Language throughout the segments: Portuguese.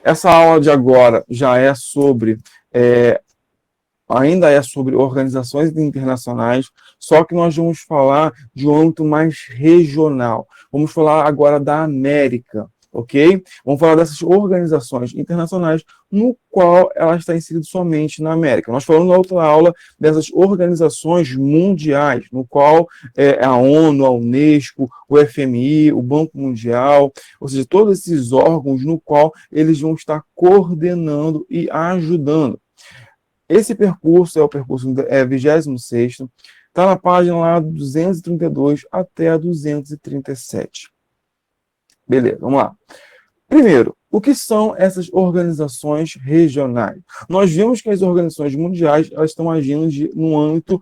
essa aula de agora já é sobre, ainda é sobre organizações internacionais, só que nós vamos falar de um âmbito mais regional. Vamos falar agora da América, ok? Vamos falar dessas organizações internacionais no qual ela está inserida somente na América. Nós falamos na outra aula dessas organizações mundiais, no qual a ONU, a Unesco, o FMI, o Banco Mundial, ou seja, todos esses órgãos no qual eles vão estar coordenando e ajudando. Esse percurso é o percurso 26º, está na página lá 232 até a 237. Beleza, vamos lá. Primeiro, o que são essas organizações regionais? Nós vimos que as organizações mundiais elas estão agindo no âmbito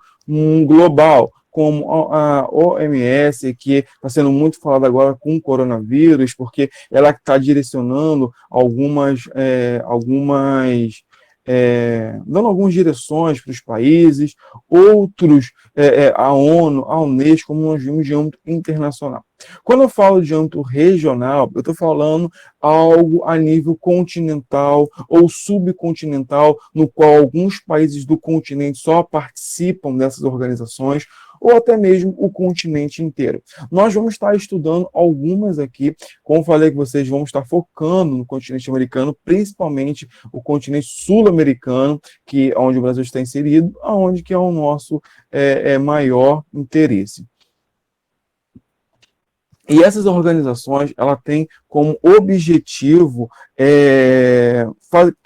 global, como a OMS, que está sendo muito falada agora com o coronavírus, porque ela está direcionando dando algumas direções para os países, outros, a ONU, a Unesco, como nós vimos de âmbito internacional. Quando eu falo de âmbito regional, eu estou falando algo a nível continental ou subcontinental, no qual alguns países do continente só participam dessas organizações, ou até mesmo o continente inteiro. Nós vamos estar estudando algumas aqui, como falei com vocês, vamos estar focando no continente americano, principalmente o continente sul-americano, que é onde o Brasil está inserido, aonde que é o nosso maior interesse. E essas organizações, ela tem como objetivo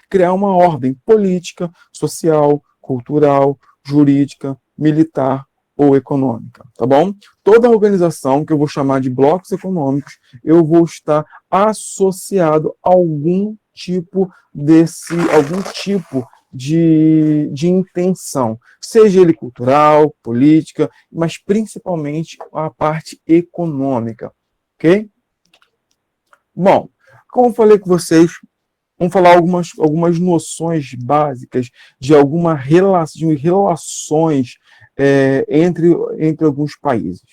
criar uma ordem política, social, cultural, jurídica, militar ou econômica, tá bom? Toda organização que eu vou chamar de blocos econômicos, eu vou estar associado a algum tipo de intenção, seja ele cultural, política, mas principalmente a parte econômica, ok? Bom, como falei com vocês, vamos falar algumas noções básicas de de relações entre alguns países.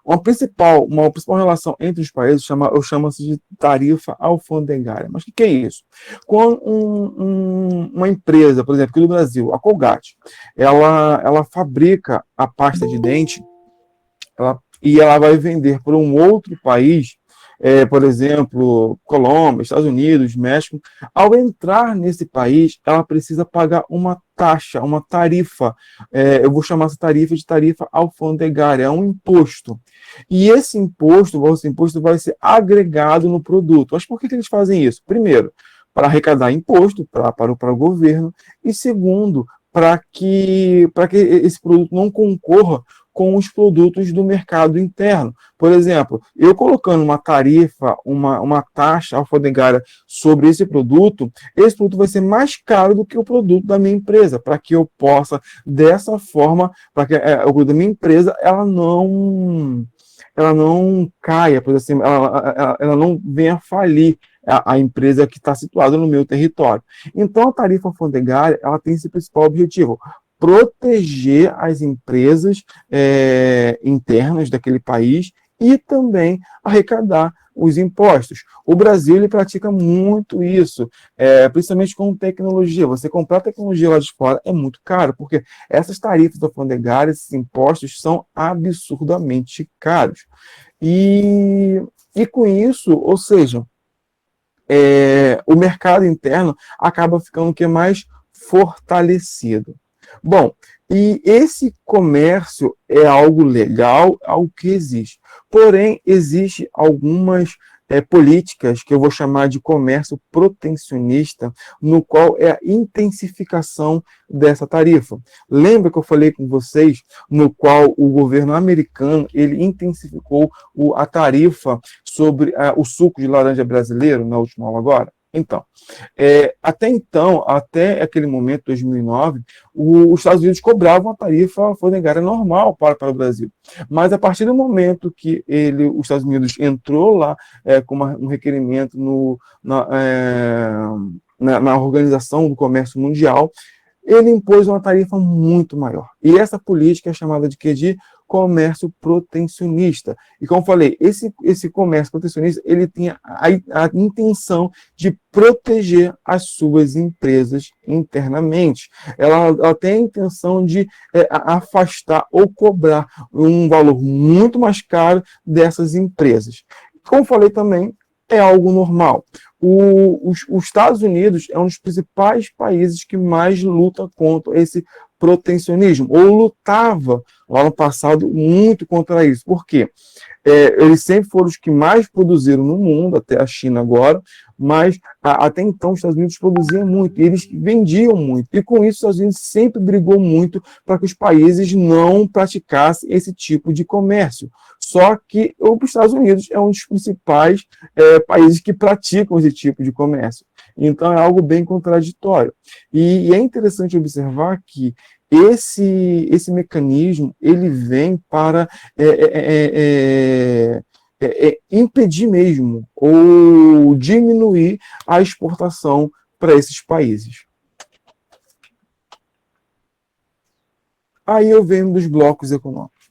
Uma principal relação entre os países chama-se de tarifa alfandegária. Mas o que é isso? Quando uma empresa, por exemplo, aqui no Brasil, a Colgate, ela fabrica a pasta de dente e ela vai vender para um outro país, por exemplo, Colômbia, Estados Unidos, México. Ao entrar nesse país, ela precisa pagar uma taxa, uma tarifa. Eu vou chamar essa tarifa de tarifa alfandegária, é um imposto. E esse imposto vai ser agregado no produto. Mas por que eles fazem isso? Primeiro, para arrecadar imposto para o governo, e segundo, para que esse produto não concorra com os produtos do mercado interno. Por exemplo, eu colocando uma tarifa, uma taxa alfandegária sobre esse produto vai ser mais caro do que o produto da minha empresa, para que eu possa, dessa forma, para que o produto da minha empresa ela não caia, por exemplo, ela não venha a falir a empresa que está situada no meu território. Então, a tarifa alfandegária ela tem esse principal objetivo: proteger as empresas internas daquele país e também arrecadar os impostos. O Brasil ele pratica muito isso, principalmente com tecnologia. Você comprar tecnologia lá de fora é muito caro, porque essas tarifas alfandegárias, esses impostos, são absurdamente caros. E com isso, ou seja, o mercado interno acaba ficando mais fortalecido. Bom, e esse comércio é algo legal, algo que existe. Porém, existe algumas políticas que eu vou chamar de comércio protecionista, no qual é a intensificação dessa tarifa. Lembra que eu falei com vocês no qual o governo americano ele intensificou a tarifa sobre o suco de laranja brasileiro na última aula agora? Então, até aquele momento, 2009, os Estados Unidos cobravam a tarifa alfandegária normal para o Brasil. Mas a partir do momento que os Estados Unidos entrou lá com um requerimento na Organização do Comércio Mundial, ele impôs uma tarifa muito maior. E essa política é chamada de quê? De comércio protecionista. E como eu falei, esse comércio protecionista, ele tinha a intenção de proteger as suas empresas internamente. Ela tem a intenção de afastar ou cobrar um valor muito mais caro dessas empresas. Como eu falei também, é algo normal. Os Estados Unidos é um dos principais países que mais luta contra esse protecionismo, ou lutava lá no passado muito contra isso. Por quê? Eles sempre foram os que mais produziram no mundo, até a China agora, mas até então os Estados Unidos produziam muito, e eles vendiam muito. E com isso os Estados Unidos sempre brigou muito para que os países não praticassem esse tipo de comércio. Só que os Estados Unidos é um dos principais países que praticam esse tipo de comércio. Então é algo bem contraditório. E é interessante observar que esse mecanismo ele vem para impedir mesmo ou diminuir a exportação para esses países. Aí eu venho dos blocos econômicos.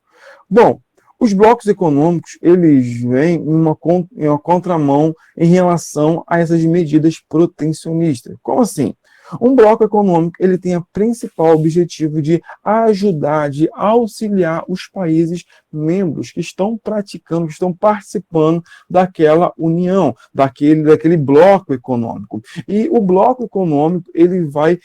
Bom, os blocos econômicos, eles vêm em uma contramão em relação a essas medidas protecionistas. Como assim? Um bloco econômico, ele tem o principal objetivo de ajudar, de auxiliar os países membros que estão praticando, que estão participando daquela união, daquele bloco econômico. E o bloco econômico, ele vai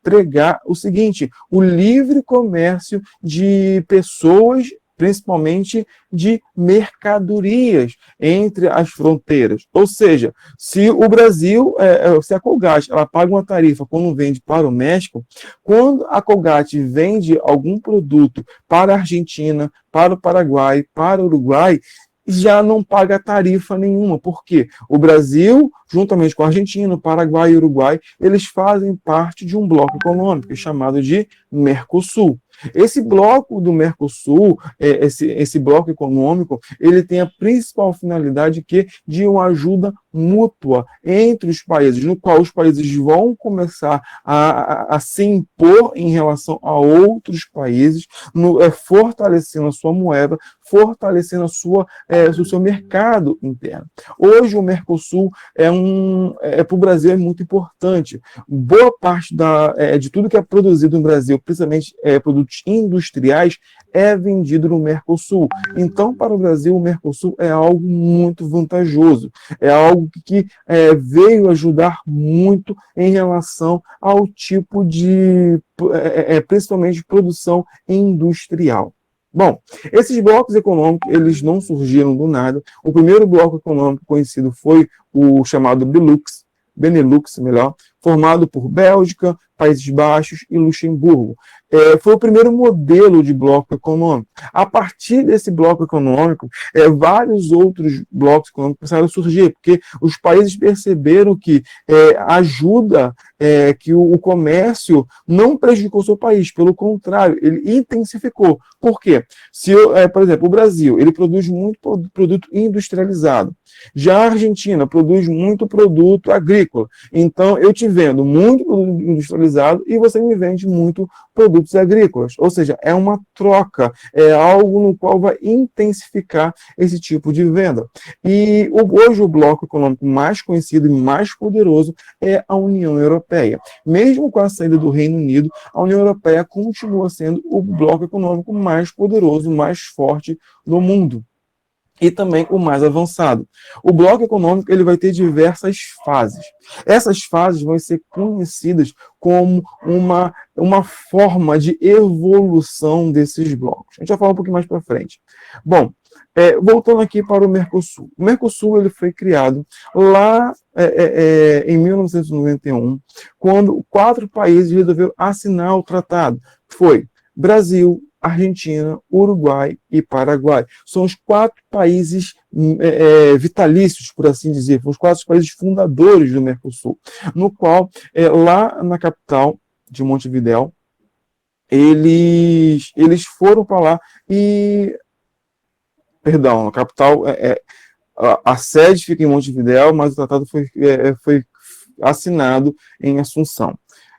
pregar o seguinte: o livre comércio de pessoas, principalmente de mercadorias entre as fronteiras. Ou seja, se o Brasil, se a Colgate, ela paga uma tarifa quando vende para o México, quando a Colgate vende algum produto para a Argentina, para o Paraguai, para o Uruguai, já não paga tarifa nenhuma. Por quê? O Brasil, juntamente com a Argentina, o Paraguai e o Uruguai, eles fazem parte de um bloco econômico chamado de Mercosul. Esse bloco do Mercosul, esse bloco econômico, ele tem a principal finalidade de uma ajuda mútua entre os países, no qual os países vão começar a se impor em relação a outros países, fortalecendo a sua moeda, fortalecendo o seu mercado interno. Hoje o Mercosul para o Brasil é muito importante. Boa parte de tudo que é produzido no Brasil, principalmente produtos industriais, é vendido no Mercosul. Então, para o Brasil, o Mercosul é algo muito vantajoso, é algo que veio ajudar muito em relação ao tipo de, principalmente, produção industrial. Bom, esses blocos econômicos, eles não surgiram do nada. O primeiro bloco econômico conhecido foi o chamado Benelux, formado por Bélgica, Países Baixos e Luxemburgo. Foi o primeiro modelo de bloco econômico. A partir desse bloco econômico, vários outros blocos econômicos começaram a surgir, porque os países perceberam que a ajuda, que o comércio não prejudicou o seu país, pelo contrário, ele intensificou. Por quê? Por exemplo, o Brasil, ele produz muito produto industrializado. Já a Argentina produz muito produto agrícola. Então, eu te vendo muito produto industrializado e você me vende muito produtos agrícolas. Ou seja, é uma troca, é algo no qual vai intensificar esse tipo de venda. E hoje o bloco econômico mais conhecido e mais poderoso é a União Europeia. Mesmo com a saída do Reino Unido, a União Europeia continua sendo o bloco econômico mais poderoso, mais forte do mundo. E também o mais avançado. O bloco econômico ele vai ter diversas fases. Essas fases vão ser conhecidas como uma forma de evolução desses blocos. A gente vai falar um pouquinho mais para frente. Bom, voltando aqui para o Mercosul. O Mercosul ele foi criado lá em 1991, quando 4 países resolveram assinar o tratado. Foi Brasil, Argentina, Uruguai e Paraguai. São os 4 países vitalícios, por assim dizer, os 4 países fundadores do Mercosul, no qual, lá na capital de Montevidéu, eles foram para lá e... Perdão, a capital, a sede fica em Montevidéu, mas o tratado foi assinado em Assunção.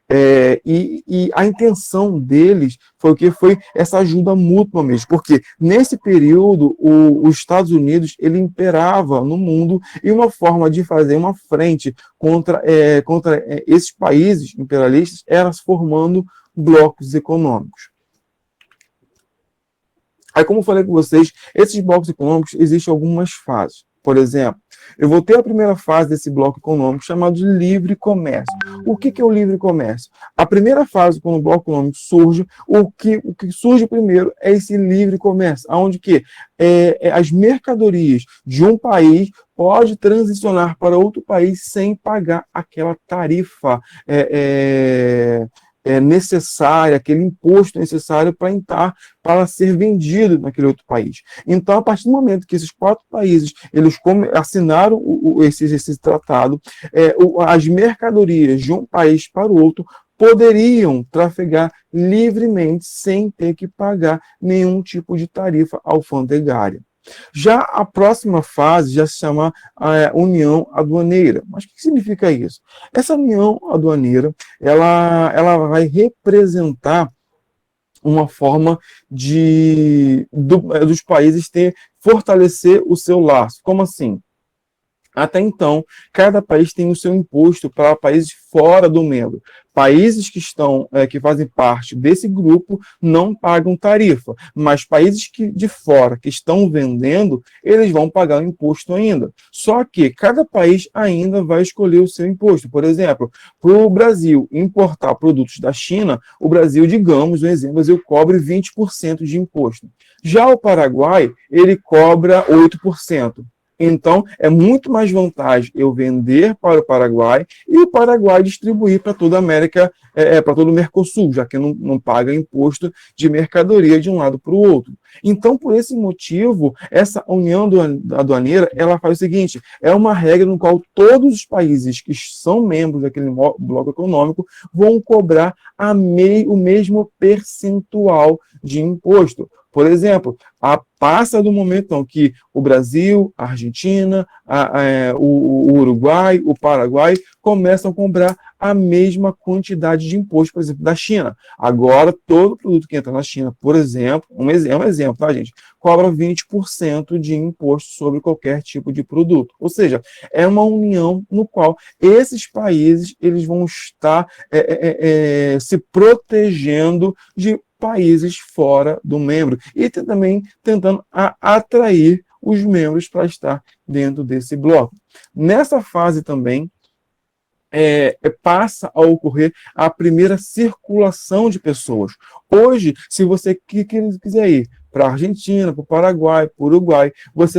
E a intenção deles foi o que foi essa ajuda mútua mesmo, porque nesse período os Estados Unidos ele imperava no mundo e uma forma de fazer uma frente contra esses países imperialistas era se formando blocos econômicos. Aí, como eu falei com vocês, esses blocos econômicos existem algumas fases. Por exemplo, eu vou ter a primeira fase desse bloco econômico chamado de livre comércio. O que é o livre comércio? A primeira fase, quando o bloco econômico surge, o que surge primeiro é esse livre comércio, onde que as mercadorias de um país pode transicionar para outro país sem pagar aquela tarifa necessária, aquele imposto necessário para ser vendido naquele outro país. Então, a partir do momento que esses 4 países eles assinaram esse tratado, as mercadorias de um país para o outro poderiam trafegar livremente sem ter que pagar nenhum tipo de tarifa alfandegária. Já a próxima fase já se chama União Aduaneira. Mas o que significa isso? Essa União Aduaneira ela vai representar uma forma dos países fortalecer o seu laço. Como assim? Até então, cada país tem o seu imposto para países fora do membro. Países que fazem parte desse grupo não pagam tarifa, mas países de fora que estão vendendo, eles vão pagar o imposto ainda. Só que cada país ainda vai escolher o seu imposto. Por exemplo, para o Brasil importar produtos da China, o Brasil, digamos, um exemplo, o Brasil cobre 20% de imposto. Já o Paraguai, ele cobra 8%. Então, é muito mais vantagem eu vender para o Paraguai e o Paraguai distribuir para toda a América, para todo o Mercosul, já que não paga imposto de mercadoria de um lado para o outro. Então, por esse motivo, essa união aduaneira, ela faz o seguinte, é uma regra no qual todos os países que são membros daquele bloco econômico vão cobrar o mesmo percentual de imposto. Por exemplo, passa do momento então, que o Brasil, a Argentina, o Uruguai, o Paraguai começam a cobrar a mesma quantidade de imposto, por exemplo, da China. Agora, todo produto que entra na China, por exemplo, é um exemplo, tá, gente? Cobra 20% de imposto sobre qualquer tipo de produto. Ou seja, é uma união no qual esses países eles vão estar se protegendo de países fora do membro e também tentando atrair os membros para estar dentro desse bloco. Nessa fase também passa a ocorrer a primeira circulação de pessoas. Hoje, se você quiser ir para a Argentina, para o Paraguai, para o Uruguai,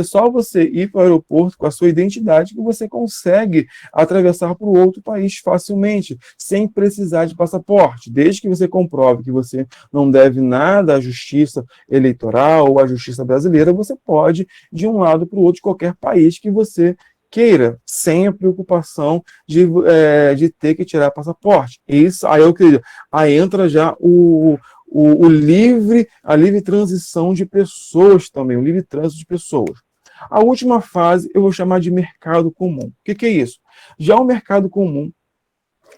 só você ir para o aeroporto com a sua identidade que você consegue atravessar para o outro país facilmente, sem precisar de passaporte, desde que você comprove que você não deve nada à justiça eleitoral ou à justiça brasileira, você pode ir de um lado para o outro de qualquer país que você queira, sem a preocupação de ter que tirar passaporte. Isso, aí entra já a livre transição de pessoas também, o livre trânsito de pessoas. A última fase eu vou chamar de mercado comum. O que é isso? Já o mercado comum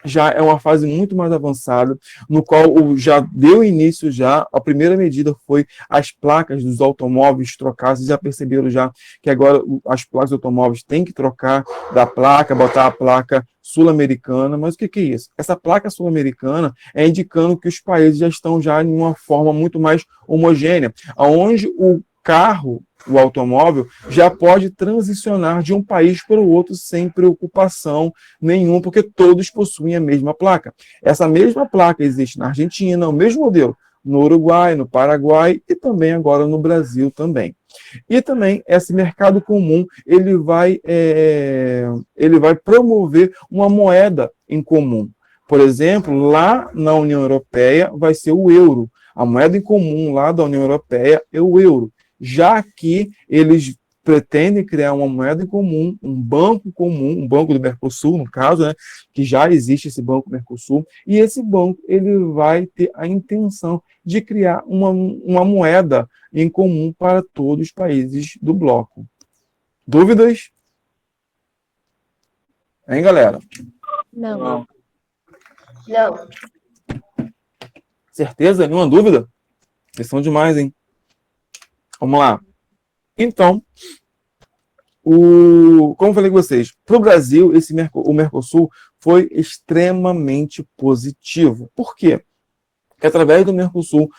já é uma fase muito mais avançada, no qual já deu início a primeira medida foi as placas dos automóveis trocar. Vocês já perceberam já que agora as placas dos automóveis têm que trocar da placa, botar a placa sul-americana. Mas o que é isso? Essa placa sul-americana é indicando que os países já estão em uma forma muito mais homogênea, onde o automóvel já pode transicionar de um país para o outro sem preocupação nenhuma, porque todos possuem a mesma placa. Essa mesma placa existe na Argentina, o mesmo modelo no Uruguai, no Paraguai e também agora no Brasil também. E também esse mercado comum ele vai promover uma moeda em comum. Por exemplo, lá na União Europeia vai ser o euro. A moeda em comum lá da União Europeia é o euro. Já que eles pretendem criar uma moeda em comum, um banco do Mercosul, no caso, né, que já existe esse Banco Mercosul, e esse banco ele vai ter a intenção de criar uma moeda em comum para todos os países do bloco. Dúvidas? Hein, galera? Não. Não. Certeza? Nenhuma dúvida? Vocês são demais, hein? Vamos lá. Então, como eu falei com vocês, para o Brasil, o Mercosul foi extremamente positivo. Por quê? Porque através do Mercosul,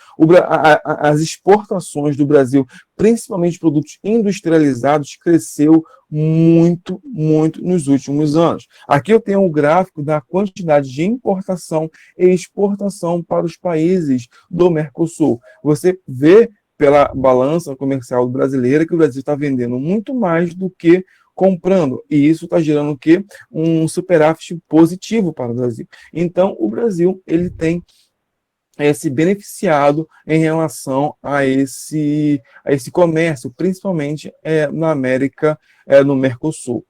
as exportações do Brasil, principalmente produtos industrializados, cresceu muito, muito nos últimos anos. Aqui eu tenho um gráfico da quantidade de importação e exportação para os países do Mercosul. Você vê pela balança comercial brasileira que o Brasil está vendendo muito mais do que comprando. E isso está gerando o quê? Um superávit positivo para o Brasil. Então, o Brasil ele tem se beneficiado em relação a esse comércio, principalmente na América, no Mercosul.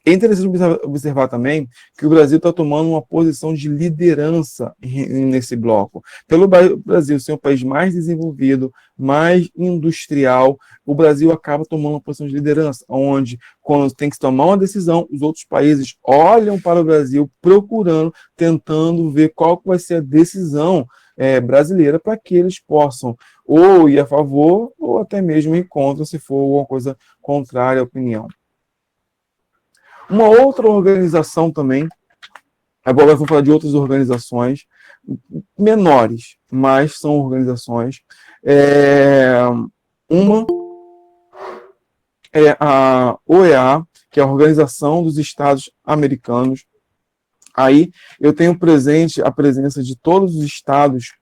É interessante observar também que o Brasil está tomando uma posição de liderança nesse bloco. Pelo Brasil ser um país mais desenvolvido, mais industrial, o Brasil acaba tomando uma posição de liderança, onde, quando tem que se tomar uma decisão, os outros países olham para o Brasil procurando, tentando ver qual vai ser a decisão brasileira para que eles possam ou ir a favor ou até mesmo ir contra, se for alguma coisa contrária à opinião. Uma outra organização também, agora vamos falar de outras organizações menores, mas são organizações. Uma é a OEA, que é a Organização dos Estados Americanos. Aí eu tenho a presença de todos os estados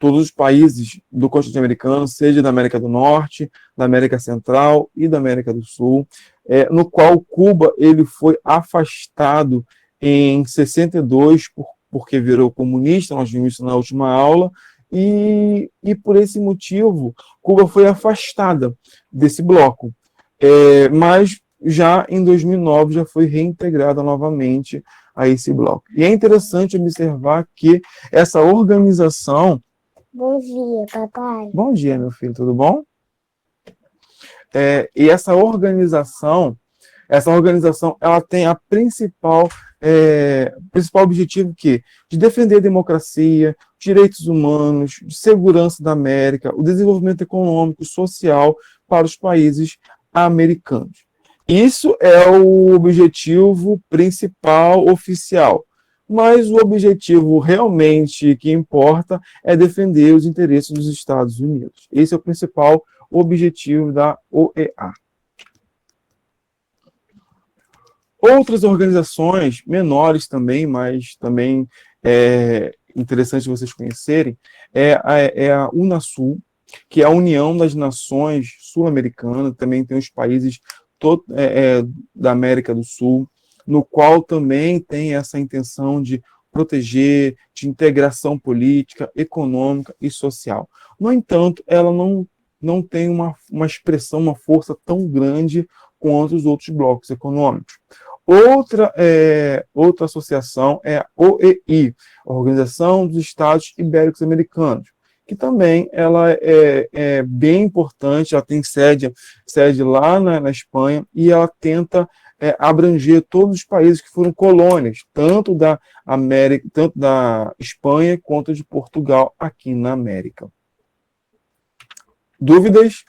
todos os países do continente americano, seja da América do Norte, da América Central e da América do Sul, no qual Cuba ele foi afastado em 62 porque virou comunista, nós vimos isso na última aula, e por esse motivo Cuba foi afastada desse bloco. Mas já em 2009 já foi reintegrada novamente a esse bloco. E é interessante observar que essa organização... Bom dia, papai. Bom dia, meu filho, tudo bom? E essa organização, ela tem a principal objetivo de defender a democracia, direitos humanos, de segurança da América, o desenvolvimento econômico, social para os países americanos. Isso é o objetivo principal oficial. Mas o objetivo realmente que importa é defender os interesses dos Estados Unidos. Esse é o principal objetivo da OEA. Outras organizações menores também, mas também é interessante vocês conhecerem, é a UNASUL, que é a União das Nações Sul-Americanas, também tem os países da América do Sul, no qual também tem essa intenção de proteger, de integração política, econômica e social. No entanto, ela não tem uma expressão, uma força tão grande quanto os outros blocos econômicos. Outra associação é a OEI, a Organização dos Estados Ibéricos Americanos, que também ela é bem importante, ela tem sede lá na Espanha, e ela tenta abranger todos os países que foram colônias, tanto da América, tanto da Espanha quanto de Portugal aqui na América. Dúvidas?